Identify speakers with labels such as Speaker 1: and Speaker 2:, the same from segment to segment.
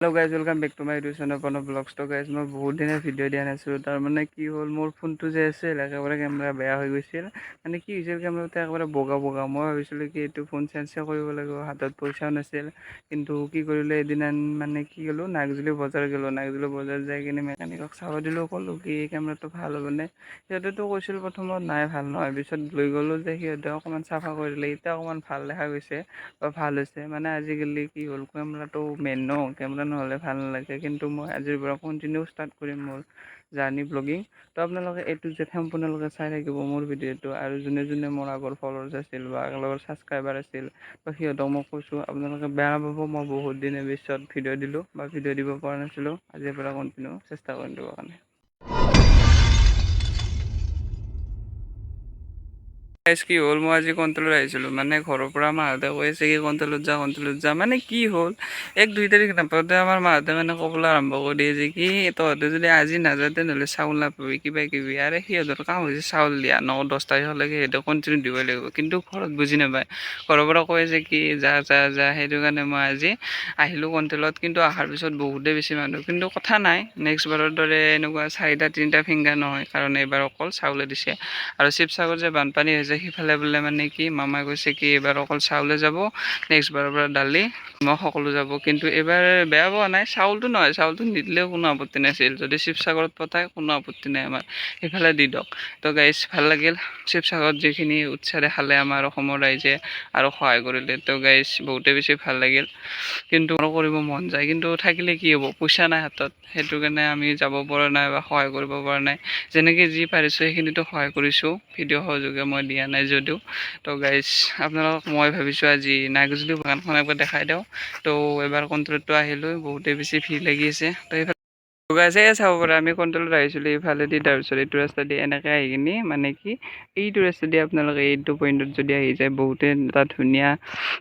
Speaker 1: Hello' guys welcome back to my YouTube channel Pranav vlogs. তো guys মই বহুত দিনে ভিডিঅ' দিয়া নাছিলোঁ। তাৰমানে কি হ'ল, মোৰ ফোনটো যে আছিল একেবাৰে কেমেৰা বেয়া হৈ গৈছিল। মানে কি হৈছিল, কেমেৰাটো একেবাৰে বগা বগা। মই ভাবিছিলোঁ কি এইটো ফোন চেঞ্জে কৰিব লাগিব, হাতত পইচাও নাছিল। কিন্তু কি কৰিলোঁ, এদিন মানে কি গ'লোঁ, নাগজুলি বজাৰ গ'লোঁ। নাগজুলি বজাৰ যাই কিনে মেকানিকক চাব দিলোঁ, ক'লোঁ কি এই কেমেৰাটো ভাল হ'বনে। সিহঁতেতো কৈছিল প্ৰথমত নাই ভাল নহয়, পিছত লৈ গ'লোঁ যে সিহঁতে অকণমান চাফা কৰি দিলে, এতিয়া অকণমান ভাল দেখা গৈছে বা ভাল হৈছে। মানে আজিকালি কি হ'ল, কেমেৰাটো মেইন ন, কেমেৰা নহ'লে ভাল নালাগে। কিন্তু মই আজিৰ পৰা কণ্টিনিউ ষ্টাৰ্ট কৰিম মোৰ জাৰ্ণি ব্লগিং। তো আপোনালোকে এইটো যে সম্পূৰ্ণলৈকে চাই থাকিব মোৰ ভিডিঅ'টো। আৰু যোনে যোনে মোৰ আগৰ ফলোৱাৰ্ছ আছিল বা আগৰ ছাবস্ক্ৰাইবাৰ আছিল, তো সিহঁতক মই কৈছোঁ আপোনালোকে বেয়া নাপাব, মই বহুত দিনৰ পিছত ভিডিঅ' দিলোঁ বা ভিডিঅ' দিব পৰা নাছিলোঁ। আজিৰ পৰা কণ্টিনিউ চেষ্টা কৰিম দিবৰ কাৰণে। কি হ'ল, মই আজি কণ্ট্ৰলত আহিছিলোঁ। মানে ঘৰৰ পৰা মাহঁতে কৈ আছে কি কণ্ট্ৰলত যা। মানে কি হ'ল, 1-2 তাৰিখ নাপাওঁতে আমাৰ মাহঁতে মানে ক'বলৈ আৰম্ভ কৰি দিয়ে যে কি তহঁতে যদি আজি নাযাওঁ তেনেহ'লে চাউল নাপাবি, কিবা কিবি। আৰে সিহঁতৰ কাম হৈছে চাউল দিয়া, 9-10 তাৰিখলৈকে সিহঁতে কণ্টিনিউ দিবই লাগিব। কিন্তু ঘৰত বুজি নাপায়, ঘৰৰ পৰা কয় যে কি যা। সেইটো কাৰণে মই আজি আহিলোঁ কণ্ট্ৰলত। কিন্তু অহাৰ পিছত বহুতেই বেছি মানুহ, কিন্তু কথা নাই, নেক্সট বাৰৰ দৰে এনেকুৱা 4-3টা ফিংগাৰ নহয়, কাৰণ এইবাৰ অকল চাউলে দিছে। আৰু শিৱসাগৰ যে বানপানী হৈছে, সিফালে বোলে মানে কি মামাই কৈছে কি এইবাৰ অকল চাউলে যাব, নেক্সট বাৰৰ পৰা দালি নিমখ সকলো যাব। কিন্তু এইবাৰ বেয়া পোৱা নাই, চাউলটো নহয়, চাউলটো নিদিলেও কোনো আপত্তি নাছিল। যদি শিৱসাগৰত পঠায় কোনো আপত্তি নাই আমাৰ, সেইফালে দি দিয়ক। তো গাইজ ভাল লাগিল, শিৱসাগৰত যিখিনি উৎসাহ দেখালে আমাৰ অসমৰ ৰাইজে আৰু সহায় কৰিলে, তো গাইজ বহুতেই বেছি ভাল লাগিল। কিন্তু কৰিব মন যায়, কিন্তু থাকিলে কি হ'ব, পইচা নাই হাতত। সেইটো কাৰণে আমি যাব পৰা নাই বা সহায় কৰিব পৰা নাই। যেনেকৈ যি পাৰিছোঁ সেইখিনিতো সহায় কৰিছোঁ, ভিডিঅ' সহযোগে মই দিয়া নাই যদিও। তো গাইজ আপোনালোকক মই ভাবিছোঁ আজি নাগজুলি বাগানখন একবাৰ দেখাই দিওঁ। তো এবাৰ কণ্ট্ৰলটো আহিলোঁ, বহুতেই বেছি ভিৰ লাগি আছে। তো গাইছে চাব পাৰে, আমি কণ্ট্ৰলত আহিছিলোঁ এইফালেদি, তাৰপিছত এইটো ৰাস্তা দি এনেকৈ আহি কিনি মানে কি এইটো ৰাস্তা দি আপোনালোকে এইটো পইণ্টত যদি আহি যায়, বহুতে এটা ধুনীয়া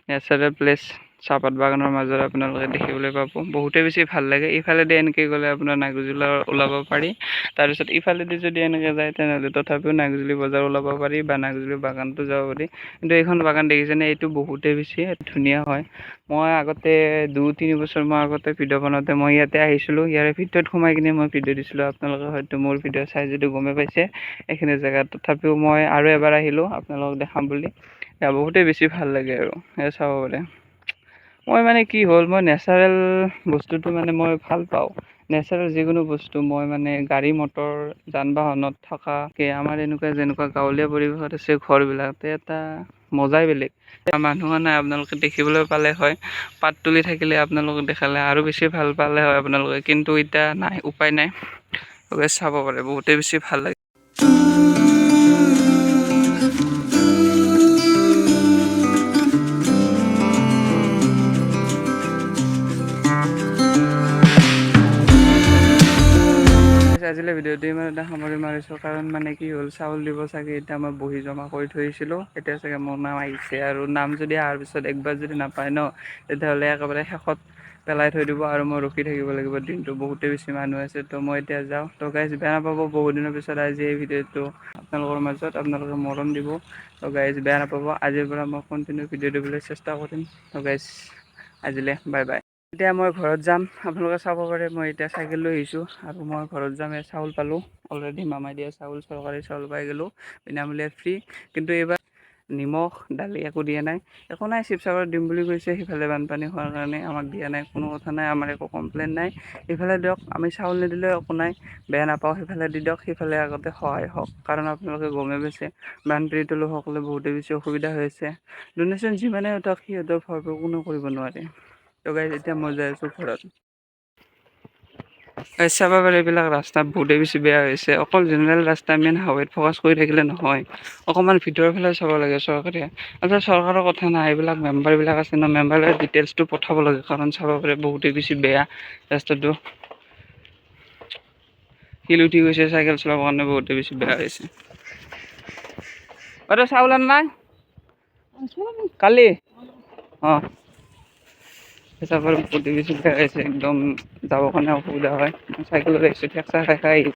Speaker 1: নেচাৰেল প্লেচ চাহপাত বাগানৰ মাজত আপোনালোকে দেখিবলৈ পাব। বহুতেই বেছি ভাল লাগে। ইফালেদি এনেকৈ গ'লে আপোনাৰ নাগজুলি ওলাব পাৰি। তাৰপিছত ইফালেদি যদি এনেকৈ যায় তেনেহ'লে তথাপিও নাগজুলি বজাৰ ওলাব পাৰি বা নাগজুলি বাগানটো যাব পাৰি। কিন্তু এইখন বাগান দেখিছেনে, এইটো বহুতেই বেছি ধুনীয়া হয়। মই আগতে 2-3 বছৰ আগতে ভিডিঅ' বনাওঁতে মই ইয়াতে আহিছিলোঁ, ইয়াৰে ভিতৰত সোমাই কিনে মই ভিডিঅ' দিছিলোঁ। আপোনালোকে হয়তো মোৰ ভিডিঅ' চাই যদি গমেই পাইছে এইখিনি জেগাত। তথাপিও মই আৰু এবাৰ আহিলোঁ আপোনালোকক দেখাম বুলি। বহুতেই বেছি ভাল লাগে আৰু চাব পাৰে। মই মানে কি হ'ল, মই নেচাৰেল বস্তুটো মানে মই ভাল পাওঁ। নেচাৰেল যিকোনো বস্তু মই মানে গাড়ী মটৰ যান বাহনত থকাকে আমাৰ এনেকুৱা যেনেকুৱা গাঁৱলীয়া পৰিৱেশত আছে ঘৰবিলাক, এটা মজাই বেলেগ। মানুহ নাই, আপোনালোকে দেখিবলৈ পালে হয়। পাত তুলি থাকিলে আপোনালোকক দেখালে আৰু বেছি ভাল পালে হয় আপোনালোকে, কিন্তু এতিয়া নাই, উপায় নাই। চাব পাৰে, বহুতেই বেছি ভাল লাগে। আজিলৈ ভিডিঅ'টো ইমান এটা সামৰি মাৰিছোঁ, কাৰণ মানে কি হ'ল, চাউল দিব চাগে। এতিয়া মই বহি জমা কৰি থৈছিলোঁ, এতিয়া চাগে মোৰ নাম আহিছে। আৰু নাম যদি অহাৰ পিছত একবাৰ যদি নাপায় ন, তেতিয়াহ'লে একেবাৰে শেষত পেলাই থৈ দিব আৰু মই ৰখি থাকিব লাগিব দিনটো। বহুতেই বেছি মানুহ আছে, তো মই এতিয়া যাওঁ। তো গাইজ বেয়া নাপাব, বহুত দিনৰ পিছত আজি এই ভিডিঅ'টো আপোনালোকৰ মাজত আপোনালোকে মৰম দিব। তো গাইজ বেয়া নাপাব, আজিৰ পৰা মই কণ্টিনিউ ভিডিঅ' দিবলৈ চেষ্টা কৰিম। তো গাইজ আজিলৈ বাই বাই। এতিয়া মই ঘৰত যাম, আপোনালোকে চাব পাৰে মই এতিয়া চাইকেল লৈ আহিছোঁ আৰু মই ঘৰত যাম। চাউল পালোঁ অলৰেডি, মামাই দিয়া চাউল, চৰকাৰী চাউল পাই গ'লোঁ বিনামূলীয়া ফ্ৰী। কিন্তু এইবাৰ নিমখ দালি একো দিয়া নাই। একো নাই, শিৱসাগৰত দিম বুলি কৈছে, সিফালে বানপানী হোৱাৰ কাৰণে আমাক দিয়া নাই। কোনো কথা নাই, আমাৰ একো কমপ্লেইন নাই। ইফালে দিয়ক, আমি চাউল নিদিলেও একো নাই, বেয়া নাপাওঁ। সিফালে দি দিয়ক, সিফালে আগতে সহায় হওক। কাৰণ আপোনালোকে গমেই পাইছে বানপীড়িত লোকসকলে বহুতেই বেছি অসুবিধা হৈ আছে। ডনেশ্যন যিমানে উঠক সিহঁতৰ ভৰপূৰ কোনো কৰিব নোৱাৰে। তো গাইজ এতিয়া মই যাই আছোঁ ঘৰত। চাব পাৰে এইবিলাক ৰাস্তা বহুতেই বেছি বেয়া হৈছে। অকল জেনেৰেল ৰাস্তা মেইন হাইৱেত ফ'কাছ কৰি থাকিলে নহয়, অকণমান ভিতৰৰ ফালে চাব লাগে চৰকাৰে। আচলতে চৰকাৰৰ কথা নাই, এইবিলাক মেম্বাৰবিলাক আছে ন, মেম্বাৰে ডিটেইলছটো পঠাব লাগে। কাৰণ চাব পাৰে বহুতেই বেছি বেয়া ৰাস্তাটো, শিল উঠি গৈছে, চাইকেল চলাবৰ কাৰণে বহুতেই বেছি বেয়া হৈছে। চাউল আন নাই কালি, অঁ চাব বহুতেই বেছি বেয়া হৈছে, একদম যাবৰ কাৰণে অসুবিধা হয়। চাইকেলত আহিছোঁ, ঠেকচা খাই খাই আহিছোঁ।